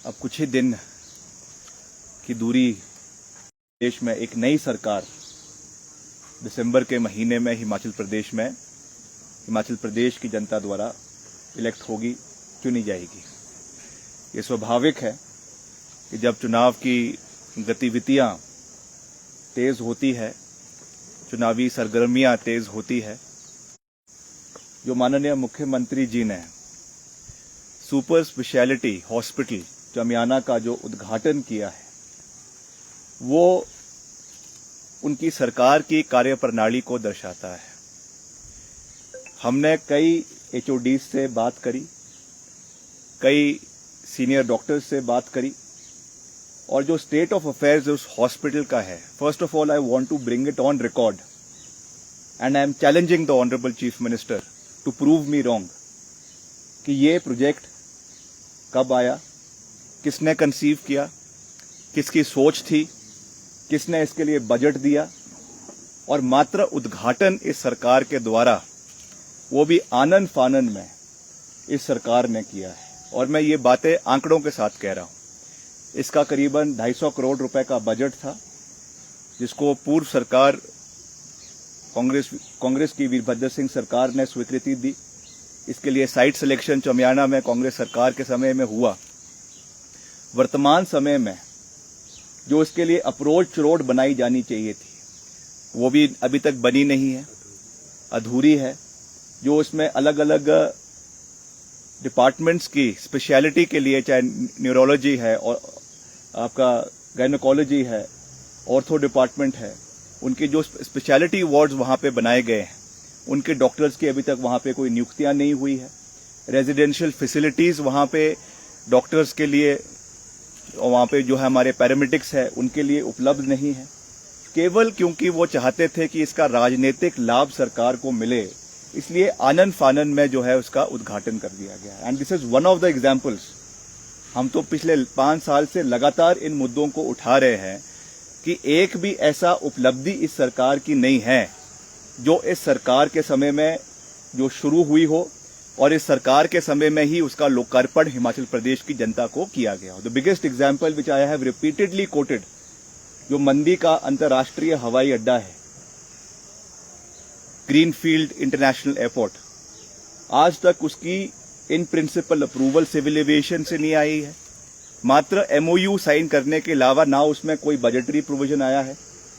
अब कुछ ही दिन की दूरी देश में एक नई सरकार दिसंबर के महीने में हिमाचल प्रदेश की जनता द्वारा इलेक्ट होगी, चुनी जाएगी। ये स्वाभाविक है कि जब चुनाव की गतिविधियां तेज होती है, चुनावी सरगर्मियां तेज होती है, जो माननीय मुख्यमंत्री जी ने सुपर स्पेशलिटी हॉस्पिटल चमियाना का जो उद्घाटन किया है, वो उनकी सरकार की कार्यप्रणाली को दर्शाता है। हमने कई एचओडी से बात करी, कई सीनियर डॉक्टर्स से बात करी, और जो स्टेट ऑफ अफेयर्स उस हॉस्पिटल का है, first of all I want to bring it on record and I am challenging the honourable chief minister to prove me wrong कि ये प्रोजेक्ट कब आया, किसने कंसीव किया, किसकी सोच थी, किसने इसके लिए बजट दिया, और मात्र उद्घाटन इस सरकार के द्वारा, वो भी आनन फानन में इस सरकार ने किया है। और मैं ये बातें आंकड़ों के साथ कह रहा हूं। इसका करीबन 250 करोड़ रुपए का बजट था, जिसको पूर्व सरकार कांग्रेस की वीरभद्र सिंह सरकार ने स्वीकृति दी। इसके लिए साइट सिलेक्शन चमियाना में कांग्रेस सरकार के समय में हुआ। वर्तमान समय में जो इसके लिए अप्रोच रोड बनाई जानी चाहिए थी, वो भी अभी तक बनी नहीं है, अधूरी है। जो इसमें अलग अलग डिपार्टमेंट्स की स्पेशलिटी के लिए, चाहे न्यूरोलॉजी है और आपका गायनोकोलॉजी है, ऑर्थो डिपार्टमेंट है, उनके जो स्पेशलिटी वार्ड्स वहां पे बनाए गए हैं, उनके डॉक्टर्स की अभी तक वहां पे कोई नियुक्तियां नहीं हुई है। रेजिडेंशियल फैसिलिटीज वहां पे डॉक्टर्स के लिए, वहां पे जो है हमारे पैरामेडिक्स है, उनके लिए उपलब्ध नहीं है, केवल क्योंकि वो चाहते थे कि इसका राजनीतिक लाभ सरकार को मिले, इसलिए आनन फानन में जो है उसका उद्घाटन कर दिया गया। And this is one of the examples. हम तो पिछले 5 साल से लगातार इन मुद्दों को उठा रहे हैं कि एक भी ऐसा उपलब्धि इस सरकार की नहीं है जो इस सरकार के समय में जो शुरू हुई हो और इस सरकार के समय में ही उसका लोकार्पण हिमाचल प्रदेश की जनता को किया गया हो। The biggest example which I have repeatedly coated, जो मंडी का अंतर्राष्ट्रीय हवाई अड्डा है, ग्रीनफील्ड इंटरनेशनल एयरपोर्ट, आज तक उसकी in principle approval civil aviation से नहीं आई है। मात्र एमओयू साइन करने के अलावा ना उसमें कोई बजटरी प्रोविजन आया है।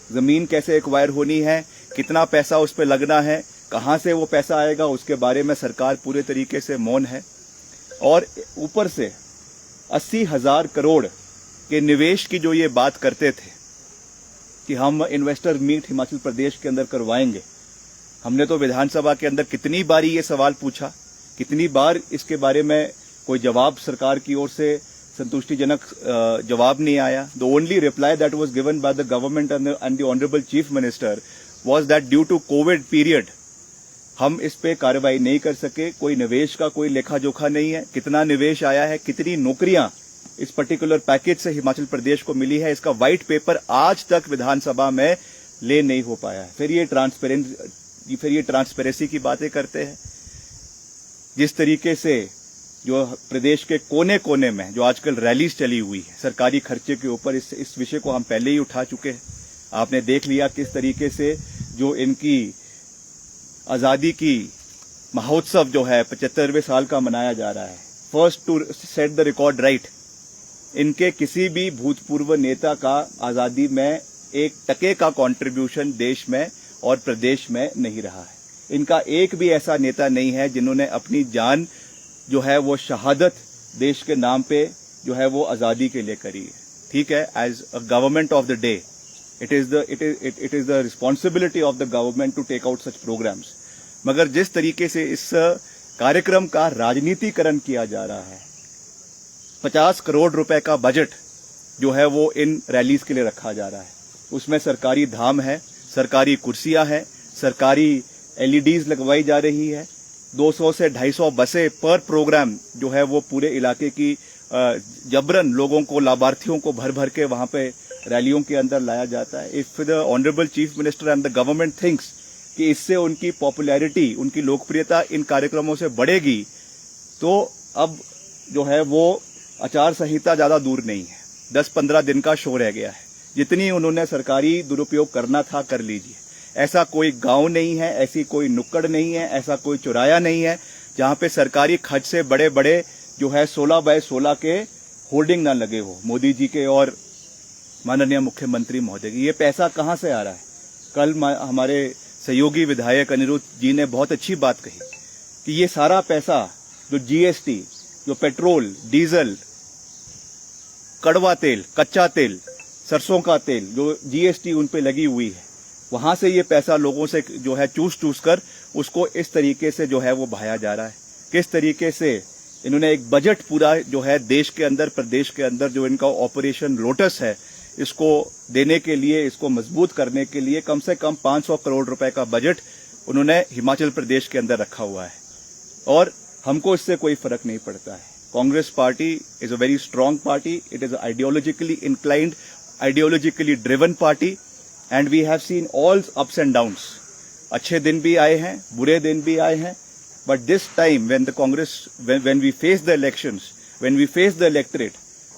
जमीन कैसे एक्वायर होनी है, कितना पैसा उस पर लगना है, कहां से वो पैसा आएगा, उसके बारे में सरकार पूरे तरीके से मौन है। और ऊपर से 80,000 करोड़ के निवेश की जो ये बात करते थे कि हम इन्वेस्टर मीट हिमाचल प्रदेश के अंदर करवाएंगे, हमने तो विधानसभा के अंदर कितनी बार ये सवाल पूछा, कितनी बार इसके बारे में कोई जवाब सरकार की ओर से संतुष्टिजनक जवाब नहीं आया। The only reply that was given by the government and the honourable chief minister was that due to covid period हम इस पे कार्रवाई नहीं कर सके, कोई निवेश का कोई लेखा जोखा नहीं है, कितना निवेश आया है, कितनी नौकरियां इस पर्टिकुलर पैकेज से हिमाचल प्रदेश को मिली है, इसका व्हाइट पेपर आज तक विधानसभा में ले नहीं हो पाया है। फिर ये ट्रांसपेरेंसी की बातें करते हैं। जिस तरीके से जो प्रदेश के कोने कोने में जो आजकल रैलीज चली हुई है सरकारी खर्चे के ऊपर, इस विषय को हम पहले ही उठा चुके हैं। आपने देख लिया किस तरीके से जो इनकी आजादी की महोत्सव जो है 75वें साल का मनाया जा रहा है, first to set the record right. इनके किसी भी भूतपूर्व नेता का आजादी में 1 टके का कंट्रीब्यूशन देश में और प्रदेश में नहीं रहा है। इनका एक भी ऐसा नेता नहीं है जिन्होंने अपनी जान जो है वो शहादत देश के नाम पे जो है वो आजादी के लिए करी है। ठीक है, as a government of the day it is the responsibility of the government to take out such programmes. मगर जिस तरीके से इस कार्यक्रम का राजनीतिकरण किया जा रहा है, 50 करोड़ रुपए का बजट जो है वो इन रैलीज के लिए रखा जा रहा है, उसमें सरकारी धाम है, सरकारी कुर्सियां हैं, सरकारी एलईडीज लगवाई जा रही है, 200 से 250 बसें पर प्रोग्राम जो है वो पूरे इलाके की जबरन लोगों को, लाभार्थियों को भर भर के वहां पे रैलियों के अंदर लाया जाता है। If the honourable chief minister and the government thinks कि इससे उनकी पॉपुलैरिटी, उनकी लोकप्रियता इन कार्यक्रमों से बढ़ेगी, तो अब जो है वो आचार संहिता ज्यादा दूर नहीं है, 10-15 दिन का शो रह गया है। जितनी उन्होंने सरकारी दुरुपयोग करना था कर लीजिए। ऐसा कोई गांव नहीं है, ऐसी कोई नुक्कड़ नहीं है, ऐसा कोई चौराया नहीं है जहां पे सरकारी खर्च से बड़े बड़े जो है 16x16 के होर्डिंग ना लगे हो मोदी जी के और माननीय मुख्यमंत्री महोदय की। ये पैसा कहां से आ रहा है? कल हमारे सहयोगी विधायक अनिरुद्ध जी ने बहुत अच्छी बात कही कि ये सारा पैसा जो जीएसटी, जो पेट्रोल, डीजल, कड़वा तेल, कच्चा तेल, सरसों का तेल, जो जीएसटी उन पे लगी हुई है, वहां से ये पैसा लोगों से जो है चूस कर उसको इस तरीके से जो है वो बहाया जा रहा है। किस तरीके से इन्होंने एक बजट पूरा जो है देश के अंदर, प्रदेश के अंदर जो इनका ऑपरेशन लोटस है, इसको देने के लिए, इसको मजबूत करने के लिए कम से कम 500 करोड़ रुपए का बजट उन्होंने हिमाचल प्रदेश के अंदर रखा हुआ है। और हमको इससे कोई फर्क नहीं पड़ता है। Congress party is a very strong party, it is ideologically inclined, ideologically driven party, and we have seen all ups and downs. अच्छे दिन भी आए हैं, बुरे दिन भी आए हैं, but this time when the Congress, when we face the elections, when we face the electorate,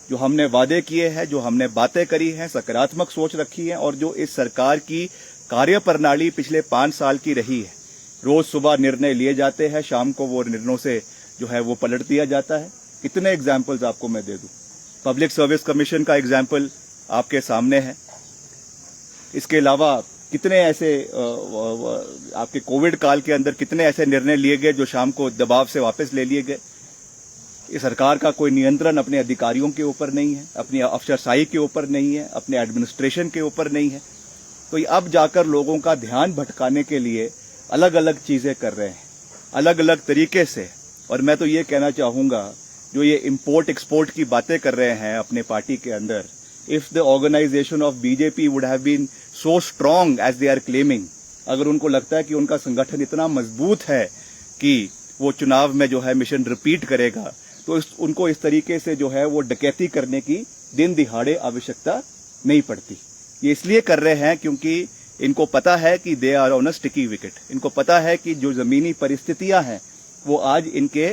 जो हमने वादे किए हैं, जो हमने बातें करी हैं, सकारात्मक सोच रखी है, और जो इस सरकार की कार्यप्रणाली पिछले 5 साल की रही है, रोज सुबह निर्णय लिए जाते हैं, शाम को वो निर्णयों से जो है वो पलट दिया जाता है। कितने एग्जाम्पल्स आपको मैं दे दूं? पब्लिक सर्विस कमीशन का एग्जाम्पल आपके सामने है। इसके अलावा कितने ऐसे आपके कोविड काल के अंदर कितने ऐसे निर्णय लिए गए जो शाम को दबाव से वापस ले लिए गए। इस सरकार का कोई नियंत्रण अपने अधिकारियों के ऊपर नहीं है, अपनी अफसरशाही के ऊपर नहीं है, अपने एडमिनिस्ट्रेशन के ऊपर नहीं है। तो अब जाकर लोगों का ध्यान भटकाने के लिए अलग अलग चीजें कर रहे हैं, अलग अलग तरीके से। और मैं तो ये कहना चाहूंगा, जो ये इंपोर्ट एक्सपोर्ट की बातें कर रहे हैं अपने पार्टी के अंदर, if the organisation of BJP would have been so strong as they are claiming, अगर उनको लगता है कि उनका संगठन इतना मजबूत है कि वो चुनाव में जो है मिशन रिपीट करेगा, तो उनको इस तरीके से जो है वो डकैती करने की दिन दिहाड़े आवश्यकता नहीं पड़ती। ये इसलिए कर रहे हैं क्योंकि इनको पता है कि they are on a sticky wicket. इनको पता है कि जो जमीनी परिस्थितियां हैं वो आज इनके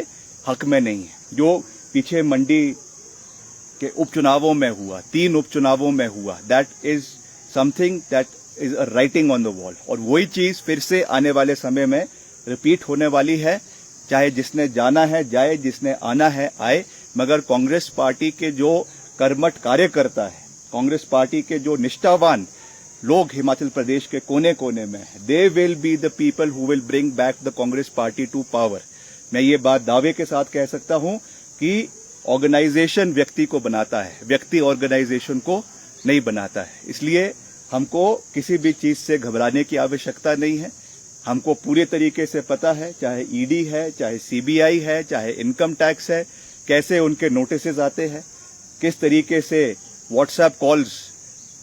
हक में नहीं है। जो पीछे मंडी के उपचुनावों में हुआ, 3 उपचुनावों में हुआ, that is something that is a writing on the wall. और वही चीज फिर से आने वाले समय में रिपीट होने वाली है। चाहे जिसने जाना है जाए, जिसने आना है आए, मगर कांग्रेस पार्टी के जो कर्मठ कार्यकर्ता है, कांग्रेस पार्टी के जो निष्ठावान लोग हिमाचल प्रदेश के कोने कोने में है, they will be the people who will bring back the Congress party to power. मैं ये बात दावे के साथ कह सकता हूं कि ऑर्गेनाइजेशन व्यक्ति को बनाता है, व्यक्ति ऑर्गेनाइजेशन को नहीं बनाता है। इसलिए हमको किसी भी चीज से घबराने की आवश्यकता नहीं है। हमको पूरे तरीके से पता है, चाहे ईडी है, चाहे सीबीआई है, चाहे इनकम टैक्स है, कैसे उनके नोटिसेज आते हैं, किस तरीके से व्हाट्सएप कॉल्स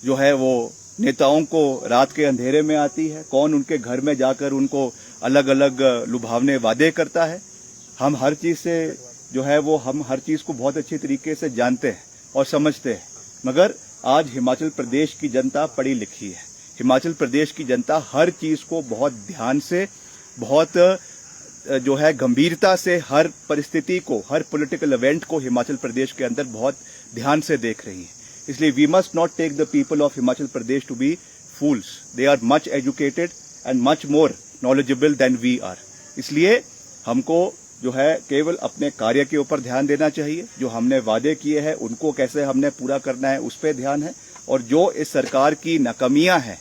जो है वो नेताओं को रात के अंधेरे में आती है, कौन उनके घर में जाकर उनको अलग अलग लुभावने वादे करता है। हम हर चीज से जो है वो हम हर चीज को बहुत अच्छी तरीके से जानते हैं और समझते हैं। मगर आज हिमाचल प्रदेश की जनता पढ़ी लिखी है। हिमाचल प्रदेश की जनता हर चीज को बहुत ध्यान से, बहुत जो है गंभीरता से हर परिस्थिति को, हर पॉलिटिकल इवेंट को हिमाचल प्रदेश के अंदर बहुत ध्यान से देख रही है। इसलिए we must not take the people of Himachal Pradesh to be fools. They are much educated and much more knowledgeable than we are. इसलिए हमको जो है केवल अपने कार्य के ऊपर ध्यान देना चाहिए। जो हमने वादे किए हैं उनको कैसे हमने पूरा करना है उस पर ध्यान है। और जो इस सरकार की नाकामियां हैं,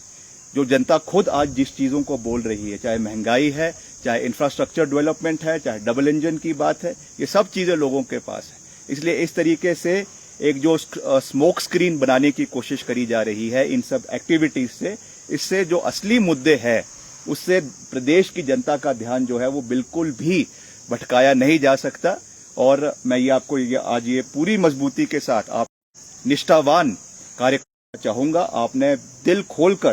जो जनता खुद आज जिस चीजों को बोल रही है, चाहे महंगाई है, चाहे इंफ्रास्ट्रक्चर डेवलपमेंट है, चाहे डबल इंजन की बात है, ये सब चीजें लोगों के पास है। इसलिए इस तरीके से एक जो स्मोक स्क्रीन बनाने की कोशिश करी जा रही है इन सब एक्टिविटीज से, इससे जो असली मुद्दे हैं उससे प्रदेश की जनता का ध्यान जो है वो बिल्कुल भी भटकाया नहीं जा सकता। और मैं ये आपको आज ये पूरी मजबूती के साथ आप निष्ठावान कार्य करना चाहूंगा। आपने दिल खोलकर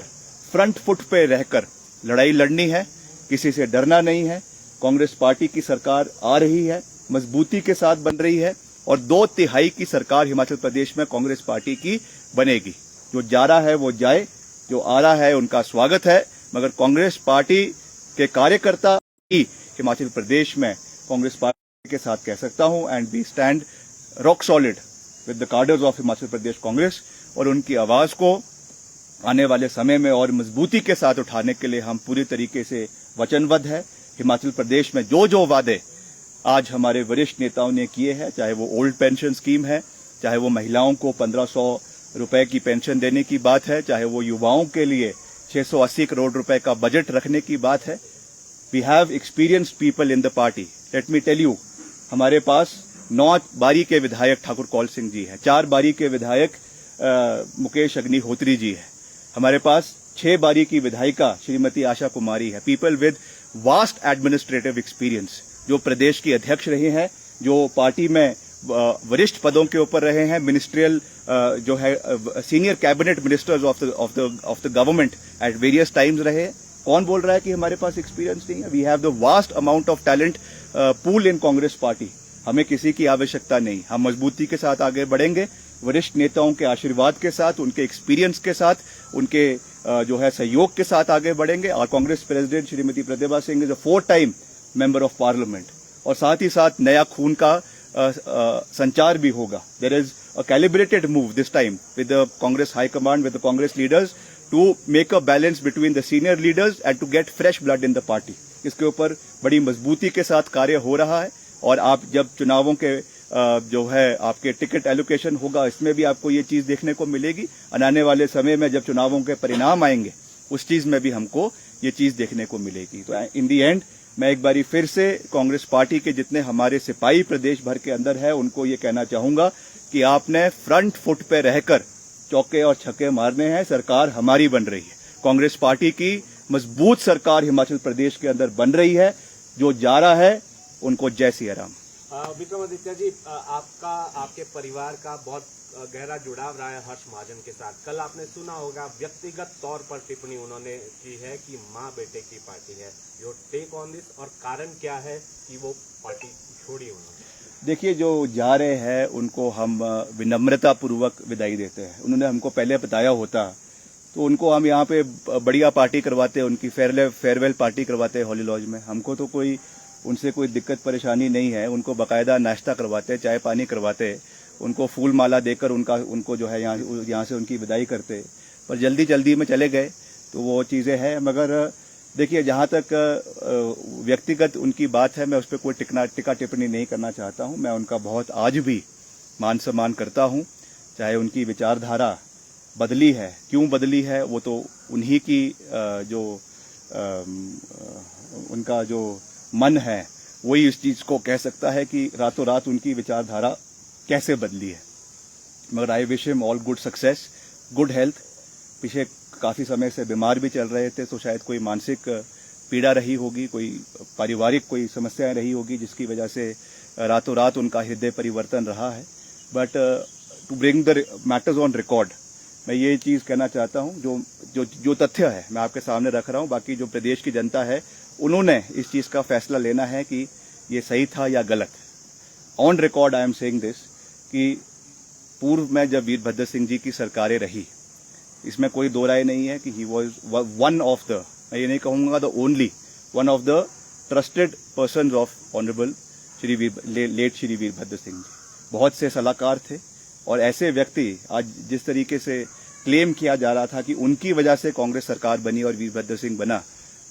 फ्रंट फुट पे रहकर लड़ाई लड़नी है, किसी से डरना नहीं है। कांग्रेस पार्टी की सरकार आ रही है, मजबूती के साथ बन रही है, और 2/3 की सरकार हिमाचल प्रदेश में कांग्रेस पार्टी की बनेगी। जो जा रहा है वो जाए, जो आ रहा है उनका स्वागत है, मगर कांग्रेस पार्टी के कार्यकर्ता ही हिमाचल प्रदेश में कांग्रेस पार्टी के साथ कह सकता हूं, and we stand rock solid with the cadres of Himachal Pradesh Congress, और उनकी आवाज को आने वाले समय में और मजबूती के साथ उठाने के लिए हम पूरी तरीके से वचनबद्ध है। हिमाचल प्रदेश में जो जो वादे आज हमारे वरिष्ठ नेताओं ने किए हैं, चाहे वो ओल्ड पेंशन स्कीम है, चाहे वो महिलाओं को 1500 रुपए की पेंशन देने की बात है, चाहे वो युवाओं के लिए 680 करोड़ रुपए का बजट रखने की बात है, we have experienced people in the party. Let me tell you, हमारे पास 9 बारी के विधायक ठाकुर कौल सिंह जी हैं, 4 बारी के विधायक मुकेश अग्निहोत्री जी हैं, हमारे पास 6 बारी की विधायिका श्रीमती आशा कुमारी है। People with vast administrative experience, जो प्रदेश की अध्यक्ष रहे हैं, जो पार्टी में वरिष्ठ पदों के ऊपर रहे हैं, मिनिस्ट्रियल जो है senior cabinet ministers of the government at various times रहे हैं। कौन बोल रहा है कि हमारे पास एक्सपीरियंस नहीं है? We have the vast amount of talent pool in Congress party. हमें किसी की आवश्यकता नहीं, हम मजबूती के साथ आगे बढ़ेंगे, वरिष्ठ नेताओं के आशीर्वाद के साथ, उनके एक्सपीरियंस के साथ, उनके जो है सहयोग के साथ आगे बढ़ेंगे। और Congress president Shrimati Pratibha Singh is a 4 time member of parliament, और साथ ही साथ नया खून का संचार भी होगा। There is a calibrated move this time with the Congress high command, with the Congress leaders to make a balance between the senior leaders and to get fresh blood in the party. इसके ऊपर बड़ी मजबूती के साथ कार्य हो रहा है, और आप जब चुनावों के जो है आपके टिकट एलोकेशन होगा, इसमें भी आपको ये चीज देखने को मिलेगी। आने वाले समय में जब चुनावों के परिणाम आएंगे, उस चीज में भी हमको ये चीज देखने को मिलेगी। तो इन दी एंड मैं एक बारी फिर से कांग्रेस पार्टी के जितने हमारे सिपाही प्रदेश भर के अंदर है, उनको ये कहना चाहूंगा कि आपने फ्रंट फुट पे रहकर चौके और छक्के मारने हैं। सरकार हमारी बन रही है, कांग्रेस पार्टी की मजबूत सरकार हिमाचल प्रदेश के अंदर बन रही है। जो जा रहा है उनको जय सिया राम। विक्रमादित्य जी, आपका आपके परिवार का बहुत गहरा जुड़ाव रहा है हर्ष महाजन के साथ। कल आपने सुना होगा व्यक्तिगत तौर पर टिप्पणी उन्होंने की है कि मां बेटे की पार्टी है। योर टेक ऑन दिस, और कारण क्या है कि वो पार्टी छोड़ी उन्होंने? देखिए, जो जा रहे हैं उनको हम विनम्रता पूर्वक विदाई देते हैं। उन्होंने हमको पहले बताया होता तो उनको हम यहाँ पे बढ़िया पार्टी करवाते, उनकी फेयरवेल पार्टी करवाते हॉली लॉज में। हमको तो उनसे कोई दिक्कत परेशानी नहीं है। उनको बाकायदा नाश्ता करवाते, चाय पानी करवाते, उनको फूल माला देकर उनको जो है यहाँ से उनकी विदाई करते। पर जल्दी में चले गए तो वो चीज़ें हैं। मगर देखिए, जहाँ तक व्यक्तिगत उनकी बात है, मैं उस पर कोई टिक्का टिप्पणी नहीं करना चाहता हूँ। मैं उनका बहुत आज भी मान सम्मान करता हूँ। चाहे उनकी विचारधारा बदली है, क्यों बदली है, वो तो उन्हीं की उनका जो मन है वही इस चीज को कह सकता है कि रातों रात उनकी विचारधारा कैसे बदली है। मगर I wish him all good success, good health. पीछे काफी समय से बीमार भी चल रहे थे, तो शायद कोई मानसिक पीड़ा रही होगी, कोई पारिवारिक कोई समस्याएं रही होगी, जिसकी वजह से रातों रात उनका हृदय परिवर्तन रहा है। But to bring the matters on record, मैं ये चीज कहना चाहता हूँ, जो तथ्य है मैं आपके सामने रख रहा हूँ। बाकी जो प्रदेश की जनता है, उन्होंने इस चीज का फैसला लेना है कि ये सही था या गलत। On record I am saying this कि पूर्व में जब वीरभद्र सिंह जी की सरकारें रही, इसमें कोई दो राय नहीं है कि he was one of the, मैं ये नहीं कहूंगा the only, one of the trusted person of honourable late Shri Virbhadra Singh ji. बहुत से सलाहकार थे, और ऐसे व्यक्ति आज जिस तरीके से क्लेम किया जा रहा था कि उनकी वजह से कांग्रेस सरकार बनी और वीरभद्र सिंह बना।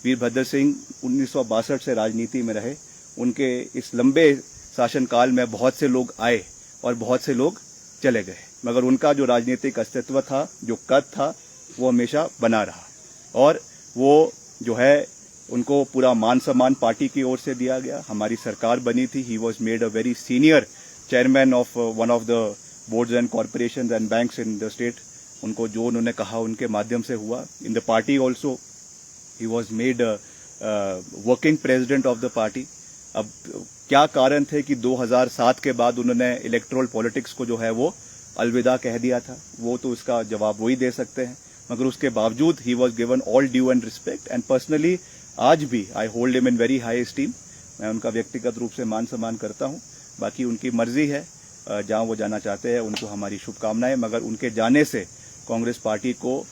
वीरभद्र सिंह 1962 से राजनीति में रहे। उनके इस लंबे शासनकाल में बहुत से लोग आए और बहुत से लोग चले गए, मगर उनका जो राजनीतिक अस्तित्व था, जो कद था, वो हमेशा बना रहा। और वो जो है उनको पूरा मान सम्मान पार्टी की ओर से दिया गया। हमारी सरकार बनी थी, he was made a very senior chairman of one of the boards and corporations and banks in the state. उनको जो उन्होंने कहा उनके माध्यम से हुआ। इन the party also he was made working president of the party. अब क्या कारण थे कि 2007 के बाद उन्होंने इलेक्ट्रल पॉलिटिक्स को जो है वो अलविदा कह दिया था, वो तो इसका जवाब वही दे सकते हैं। मगर उसके बावजूद he was given all due and respect, and personally आज भी I hold him in very high esteem. मैं उनका व्यक्तिगत रूप से मान सम्मान करता हूं। बाकी उनकी मर्जी है, जहां वो जाना चाहते हैं, उनको हमारी शुभकामनाएं। मगर उनके जाने से कांग्रेस पार्टी को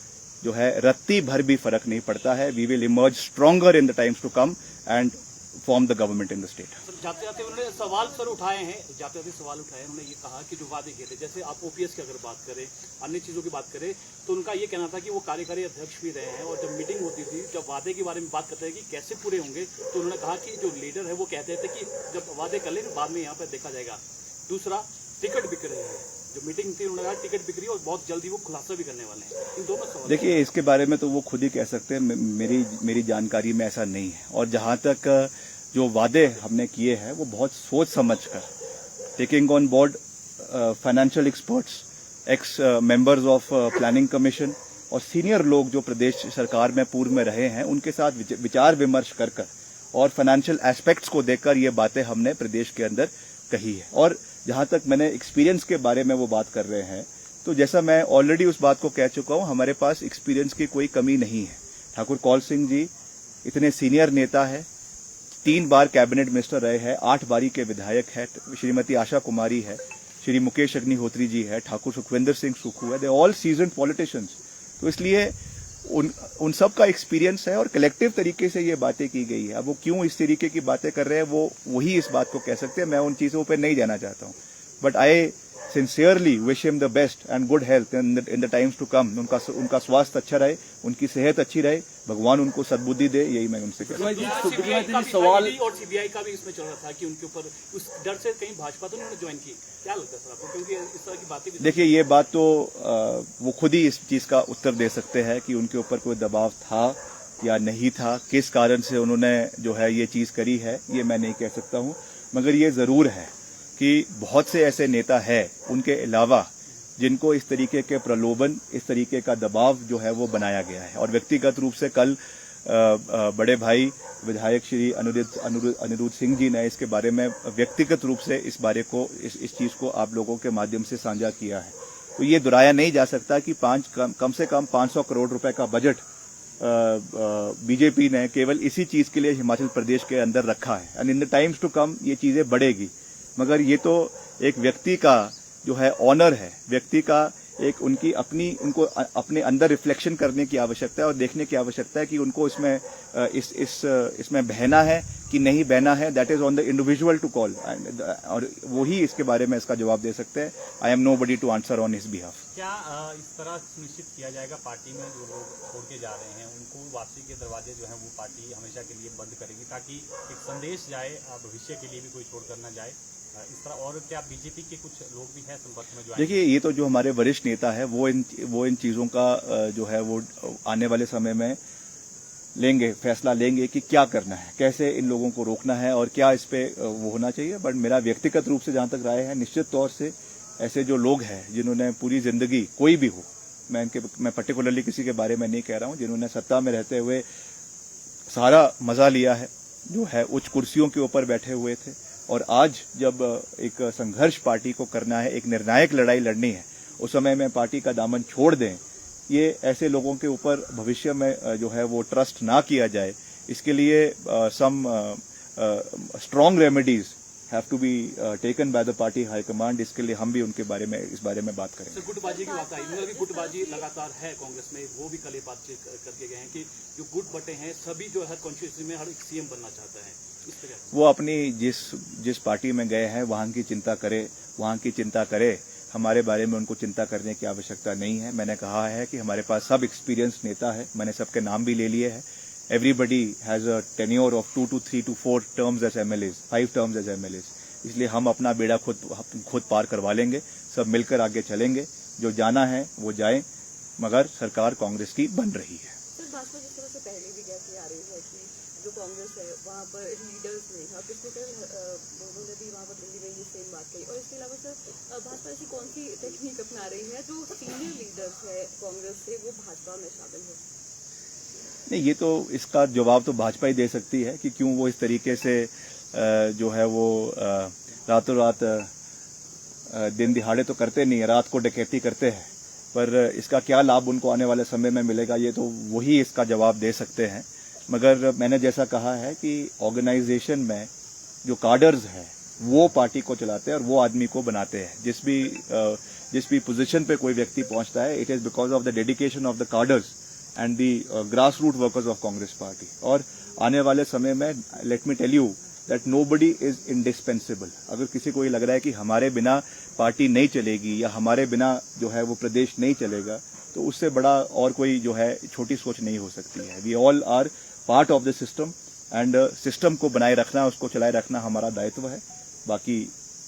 जो है रत्ती भर भी फर्क नहीं पड़ता है। We will emerge stronger in the times to come, and form the government in the state. Sir जाते जाते उन्होंने सवाल सर उठाए हैं, उन्होंने ये कहा कि जो वादे किए थे, जैसे आप ओपीएस की अगर बात करें, अन्य चीजों की बात करें, तो उनका ये कहना था कि वो कार्यकारी अध्यक्ष भी रहे हैं और जब मीटिंग होती थी, जब वादे के बारे में बात करते हैं कि कैसे पूरे होंगे, तो उन्होंने कहा कि जो लीडर है वो कहते थे कि जब वादे कर ले बाद में यहाँ पर देखा जाएगा। दूसरा, टिकट बिक रहे हैं, जो मीटिंग थी उन्होंने कहा टिकट बिक्री और बहुत जल्दी वो खुलासा भी करने वाले हैं। इन दोनों सवाल देखिए, इसके बारे में तो वो खुद ही कह सकते हैं, मेरी जानकारी में ऐसा नहीं है। और जहां तक जो वादे हमने किए हैं वो बहुत सोच समझ कर, taking on board financial experts, x members of planning commission और सीनियर लोग जो प्रदेश सरकार में पूर्व में रहे हैं, उनके साथ विचार विमर्श कर और फाइनेंशियल एस्पेक्ट्स को देखकर ये बातें हमने प्रदेश के अंदर कही है। और जहां तक मैंने एक्सपीरियंस के बारे में वो बात कर रहे हैं, तो जैसा मैं ऑलरेडी उस बात को कह चुका हूं, हमारे पास एक्सपीरियंस की कोई कमी नहीं है। ठाकुर कौल सिंह जी इतने सीनियर नेता है, 3 बार कैबिनेट मिनिस्टर रहे हैं, 8 बारी के विधायक है, श्रीमती आशा कुमारी है, श्री मुकेश अग्निहोत्री जी है, ठाकुर सुखविंदर सिंह सुक्खू है, दे ऑल सीजन्ड पॉलिटिशियंस। तो इसलिए उन सब का एक्सपीरियंस है और कलेक्टिव तरीके से ये बातें की गई है। अब वो क्यों इस तरीके की बातें कर रहे हैं, वही इस बात को कह सकते हैं। मैं उन चीजों पे नहीं जाना चाहता हूं, but I sincerely wish him the best and good health in the times to come. उनका स्वास्थ्य अच्छा रहे, उनकी सेहत अच्छी रहे, भगवान उनको सद्बुद्धि दे, यही मैं उनसे कहता हूं। सवाल और सीबीआई का भी इसमें चल रहा था कि उनके ऊपर उस डर से कहीं भाजपा तो उन्होंने ज्वाइन की। क्या लगता है सर आपको, क्योंकि इस तरह की बातें भी देखिए, ये बात तो वो खुद ही इस चीज का उत्तर दे सकते हैं कि उनके ऊपर कोई दबाव था या नहीं था, किस कारण से उन्होंने जो है ये चीज करी है, ये मैं नहीं कह सकता हूं। मगर ये जरूर है कि बहुत से ऐसे नेता हैं उनके अलावा जिनको इस तरीके के प्रलोभन, इस तरीके का दबाव जो है वो बनाया गया है। और व्यक्तिगत रूप से कल बड़े भाई विधायक श्री अनिरुद्ध सिंह जी ने इसके बारे में व्यक्तिगत रूप से इस चीज को आप लोगों के माध्यम से साझा किया है। तो ये दोहराया नहीं जा सकता कि कम से कम 500 करोड़ रुपए का बजट बीजेपी ने केवल इसी चीज के लिए हिमाचल प्रदेश के अंदर रखा है। And in the times to come ये चीजें बढ़ेगी। मगर ये तो एक व्यक्ति का जो है ऑनर है, व्यक्ति का एक उनको अपने अंदर रिफ्लेक्शन करने की आवश्यकता है और देखने की आवश्यकता है कि उनको इसमें बहना है कि नहीं बहना है। That is on the individual to call, और वो ही इसके बारे में इसका जवाब दे सकते हैं। I am nobody to answer on his behalf. क्या इस तरह सुनिश्चित किया जाएगा पार्टी में जो लोग छोड़ के जा रहे हैं उनको वापसी के दरवाजे जो है वो पार्टी हमेशा के लिए बंद करेगी, ताकि एक संदेश जाए भविष्य के लिए भी कोई छोड़कर न जाए इस तरह? और क्या बीजेपी के कुछ लोग भी हैं संपर्क में जो देखिए, ये तो जो हमारे वरिष्ठ नेता है वो इन चीजों का जो है वो आने वाले समय में फैसला लेंगे कि क्या करना है, कैसे इन लोगों को रोकना है और क्या इस पे वो होना चाहिए। बट मेरा व्यक्तिगत रूप से जहां तक राय है, निश्चित तौर से ऐसे जो लोग हैं जिन्होंने पूरी जिंदगी, कोई भी हो, मैं पर्टिकुलरली किसी के बारे में नहीं कह रहा हूं, जिन्होंने सत्ता में रहते हुए सारा मजा लिया है, जो है उच्च कुर्सियों के ऊपर बैठे हुए थे, और आज जब एक संघर्ष पार्टी को करना है, एक निर्णायक लड़ाई लड़नी है, उस समय में पार्टी का दामन छोड़ दें, ये ऐसे लोगों के ऊपर भविष्य में जो है वो ट्रस्ट ना किया जाए, इसके लिए some strong remedies have to be taken by the party high command. इसके लिए हम भी इस बारे में बात करेंगे। गुटबाजी की बात आई, मतलब कि गुटबाजी लगातार है कांग्रेस में, वो भी कल ये बातचीत करके गए हैं कि जो गुट बटे हैं सभी जो हर कॉन्स्टिट्यूंसी में हर एक सीएम बनना चाहता है। वो अपनी जिस पार्टी में गए हैं वहां की चिंता करे, हमारे बारे में उनको चिंता करने की आवश्यकता नहीं है। मैंने कहा है कि हमारे पास सब एक्सपीरियंस नेता है, मैंने सबके नाम भी ले लिए हैं। Everybody has a tenure of 2 to 3 to 4 terms as MLAs, 5 terms as MLAs. इसलिए हम अपना बेड़ा खुद पार करवा लेंगे, सब मिलकर आगे चलेंगे, जो जाना है वो जाए, मगर सरकार कांग्रेस की बन रही है। सर, भाजपा जिस तरह से पहले भी कहती आ रही है कि जो कांग्रेस है वहाँ पर लीडर्स नहीं है, पिछले कल उन्होंने भी वहाँ पर दिल्ली में ये सेम बात कही। और इसके अलावा सर, भाजपा ऐसी कौन सी टेक्निक अपना रही है जो सीनियर लीडर्स है कांग्रेस से वो भाजपा में शामिल हो? नहीं, ये तो इसका जवाब तो भाजपा ही दे सकती है कि क्यों वो इस तरीके से जो है वो रातों रात दिन दिहाड़े तो करते नहीं है, रात को डकैती करते हैं, पर इसका क्या लाभ उनको आने वाले समय में मिलेगा, ये तो वही इसका जवाब दे सकते हैं। मगर मैंने जैसा कहा है कि ऑर्गेनाइजेशन में जो कार्डर्स हैं वो पार्टी को चलाते हैं और वो आदमी को बनाते हैं। जिस भी पोजीशन पे कोई व्यक्ति पहुंचता है, it is because of the dedication of the cadres and the grassroots workers of Congress Party. और आने वाले समय में let me tell you that nobody is indispensable. अगर किसी को ये लग रहा है कि हमारे बिना पार्टी नहीं चलेगी या हमारे बिना जो है वो प्रदेश नहीं चलेगा, तो उससे बड़ा और कोई जो है छोटी सोच नहीं हो सकती है. We all are part of the system and system को बनाए रखना, उसको चलाए रखना हमारा दायित्व है. बाकी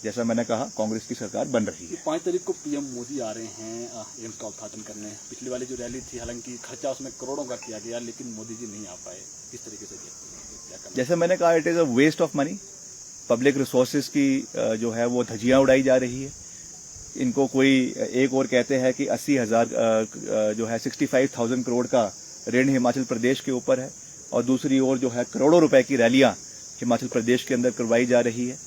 जैसा मैंने कहा, कांग्रेस की सरकार बन रही है. 5 तारीख को पीएम मोदी आ रहे हैं एम्स का उद्घाटन करने. पिछली वाली जो रैली थी, हालांकि खर्चा उसमें करोड़ों का किया गया, लेकिन मोदी जी नहीं आ पाए. किस तरीके से क्या करना? जैसे मैंने कहा, it is a waste of money. Public resources की जो है वो धज्जियां उड़ाई जा रही है. इनको कोई एक और कहते हैं कि 80,000 जो है 65,000 करोड़ का ऋण हिमाचल प्रदेश के ऊपर है, और दूसरी ओर जो है करोड़ों रुपए की रैलियां हिमाचल प्रदेश के अंदर करवाई जा रही है.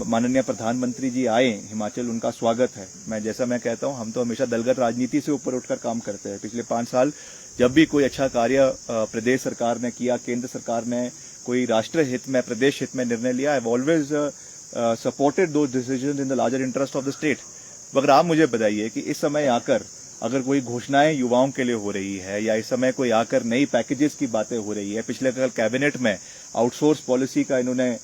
माननीय प्रधानमंत्री जी आए हिमाचल, उनका स्वागत है. मैं कहता हूं, हम तो हमेशा दलगत राजनीति से ऊपर उठकर काम करते हैं. पिछले 5 साल जब भी कोई अच्छा कार्य प्रदेश सरकार ने किया, केंद्र सरकार ने कोई राष्ट्र हित में, प्रदेश हित में निर्णय लिया, I have always supported those decisions in the larger interest of the state. मगर आप मुझे बताइए कि इस समय आकर अगर कोई घोषणाएं युवाओं के लिए हो रही है, या इस समय कोई आकर नई पैकेजेस की बातें हो रही है, पिछले कल कैबिनेट में आउटसोर्स पॉलिसी का इन्होंने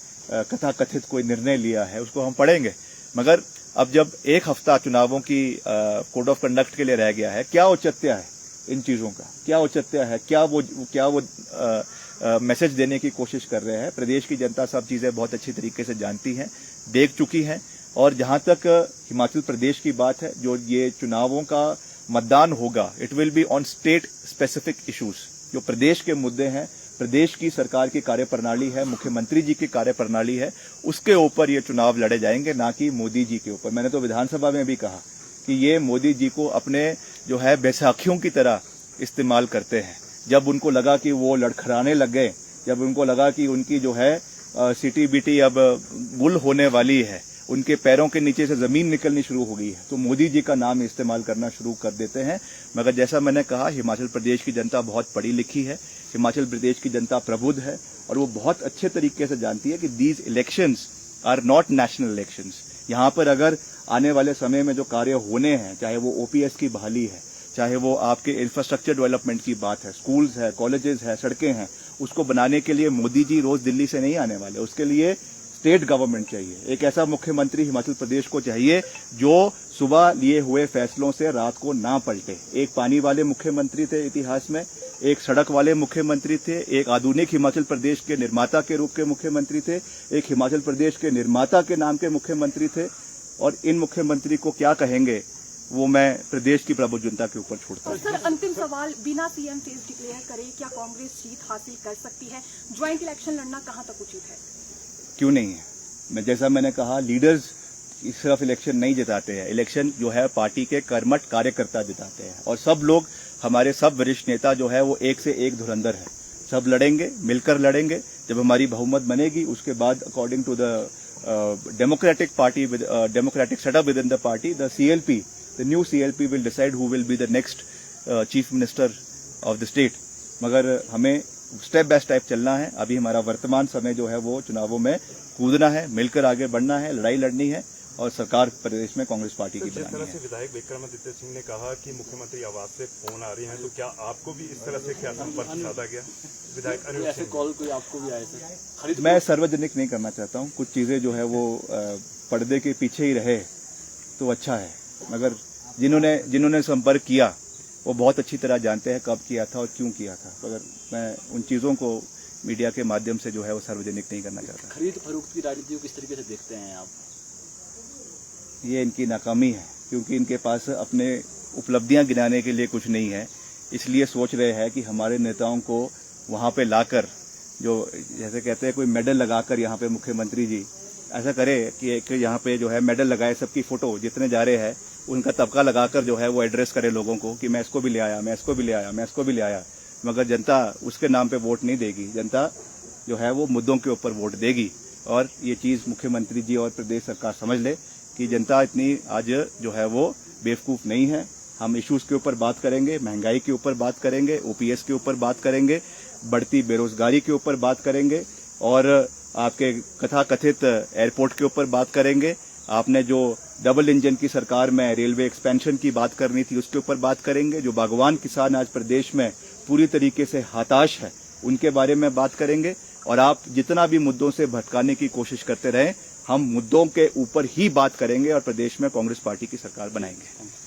कथा कथित कोई निर्णय लिया है, उसको हम पढ़ेंगे. मगर अब जब एक हफ्ता चुनावों की कोड ऑफ कंडक्ट के लिए रह गया है, क्या औचित्य है इन चीजों का? क्या औचित्य है? क्या वो मैसेज देने की कोशिश कर रहे हैं? प्रदेश की जनता सब चीजें बहुत अच्छी तरीके से जानती हैं, देख चुकी हैं. और जहां तक हिमाचल प्रदेश की बात है, जो ये चुनावों का मतदान होगा, it will be on state specific issues. जो प्रदेश के मुद्दे हैं, प्रदेश की सरकार की कार्यप्रणाली है, मुख्यमंत्री जी की कार्यप्रणाली है, उसके ऊपर ये चुनाव लड़े जाएंगे, ना कि मोदी जी के ऊपर. मैंने तो विधानसभा में भी कहा कि ये मोदी जी को अपने जो है बैसाखियों की तरह इस्तेमाल करते हैं. जब उनको लगा कि वो लड़खड़ाने लग गए, जब उनको लगा कि उनकी जो है सीटी बीटी अब गुल होने वाली है, उनके पैरों के नीचे से जमीन निकलनी शुरू हो गई है, तो मोदी जी का नाम इस्तेमाल करना शुरू कर देते हैं. मगर जैसा मैंने कहा, हिमाचल प्रदेश की जनता बहुत पढ़ी लिखी है, हिमाचल प्रदेश की जनता प्रबुद्ध है, और वो बहुत अच्छे तरीके से जानती है कि these elections are not national elections. यहाँ पर अगर आने वाले समय में जो कार्य होने हैं, चाहे वो ओपीएस की बहाली है, चाहे वो आपके इंफ्रास्ट्रक्चर डेवलपमेंट की बात है, स्कूल्स है, कॉलेजेस है, सड़कें हैं, उसको बनाने के लिए मोदी जी रोज दिल्ली से नहीं आने वाले. उसके लिए स्टेट गवर्नमेंट चाहिए. एक ऐसा मुख्यमंत्री हिमाचल प्रदेश को चाहिए जो सुबह लिए हुए फैसलों से रात को ना पलटे. एक पानी वाले मुख्यमंत्री थे इतिहास में, एक सड़क वाले मुख्यमंत्री थे, एक आधुनिक हिमाचल प्रदेश के निर्माता के रूप के मुख्यमंत्री थे, एक हिमाचल प्रदेश के निर्माता के नाम के मुख्यमंत्री थे. और इन मुख्यमंत्री को क्या कहेंगे, वो मैं प्रदेश की प्रबुद्ध जनता के ऊपर छोड़ता हूँ. सर, अंतिम सवाल, बिना सीएम फेस डिक्लेयर करे क्या कांग्रेस जीत हासिल कर सकती है? ज्वाइंट इलेक्शन लड़ना कहां तक उचित है? क्यों नहीं है? जैसा मैंने कहा, लीडर्स सिर्फ इलेक्शन नहीं जिताते हैं. इलेक्शन जो है पार्टी के कर्मठ कार्यकर्ता जिताते हैं. और सब लोग, हमारे सब वरिष्ठ नेता जो है वो एक से एक धुरंधर है. सब लड़ेंगे, मिलकर लड़ेंगे. जब हमारी बहुमत बनेगी, उसके बाद according to the democratic party, democratic setup within the party, the CLP, the new CLP will decide who will be the next chief minister of the state. मगर हमें स्टेप बाय स्टेप चलना है. अभी हमारा वर्तमान समय जो है वो चुनावों में कूदना है, मिलकर आगे बढ़ना है, लड़ाई लड़नी है, और सरकार प्रदेश में कांग्रेस पार्टी की जिस तरह बनानी से है. विधायक विक्रमादित्य सिंह ने कहा कि मुख्यमंत्री आवास से फोन आ रही हैं, तो क्या आपको भी इस तरह से क्या संपर्क साधा गया? विधायक अनिल ऐसे सिंह, कॉल कोई आपको भी आए सर? मैं सार्वजनिक नहीं करना चाहता हूँ. कुछ चीजें जो है वो पर्दे के पीछे ही रहे तो अच्छा है. मगर जिन्होंने संपर्क किया वो बहुत अच्छी तरह जानते हैं कब किया था और क्यों किया था. मगर मैं उन चीजों को मीडिया के माध्यम से जो है वो सार्वजनिक नहीं करना चाहता. खरीद फरोख्त की राजनीति को किस तरीके से देखते हैं आप? ये इनकी नाकामी है, क्योंकि इनके पास अपने उपलब्धियां गिनाने के लिए कुछ नहीं है. इसलिए सोच रहे हैं कि हमारे नेताओं को वहां पे लाकर, जो जैसे कहते हैं कोई मेडल लगाकर यहाँ पे मुख्यमंत्री जी ऐसा करे कि एक यहाँ पे जो है मेडल लगाए, सबकी फोटो जितने जा रहे हैं उनका तबका लगाकर जो है वो एड्रेस करे लोगों को कि मैं इसको भी ले आया, मैं इसको भी ले आया, मैं इसको भी ले आया. मगर जनता उसके नाम पे वोट नहीं देगी. जनता जो है वो मुद्दों के ऊपर वोट देगी. और ये चीज मुख्यमंत्री जी और प्रदेश सरकार समझ ले कि जनता इतनी आज जो है वो बेवकूफ नहीं है. हम इश्यूज के ऊपर बात करेंगे, महंगाई के ऊपर बात करेंगे, ओपीएस के ऊपर बात करेंगे, बढ़ती बेरोजगारी के ऊपर बात करेंगे, और आपके कथाकथित एयरपोर्ट के ऊपर बात करेंगे. आपने जो डबल इंजन की सरकार में रेलवे एक्सपेंशन की बात करनी थी उसके ऊपर बात करेंगे. जो बागवान किसान आज प्रदेश में पूरी तरीके से हताश है, उनके बारे में बात करेंगे। और आप जितना भी मुद्दों से भटकाने की कोशिश करते रहें, हम मुद्दों के ऊपर ही बात करेंगे और प्रदेश में कांग्रेस पार्टी की सरकार बनाएंगे।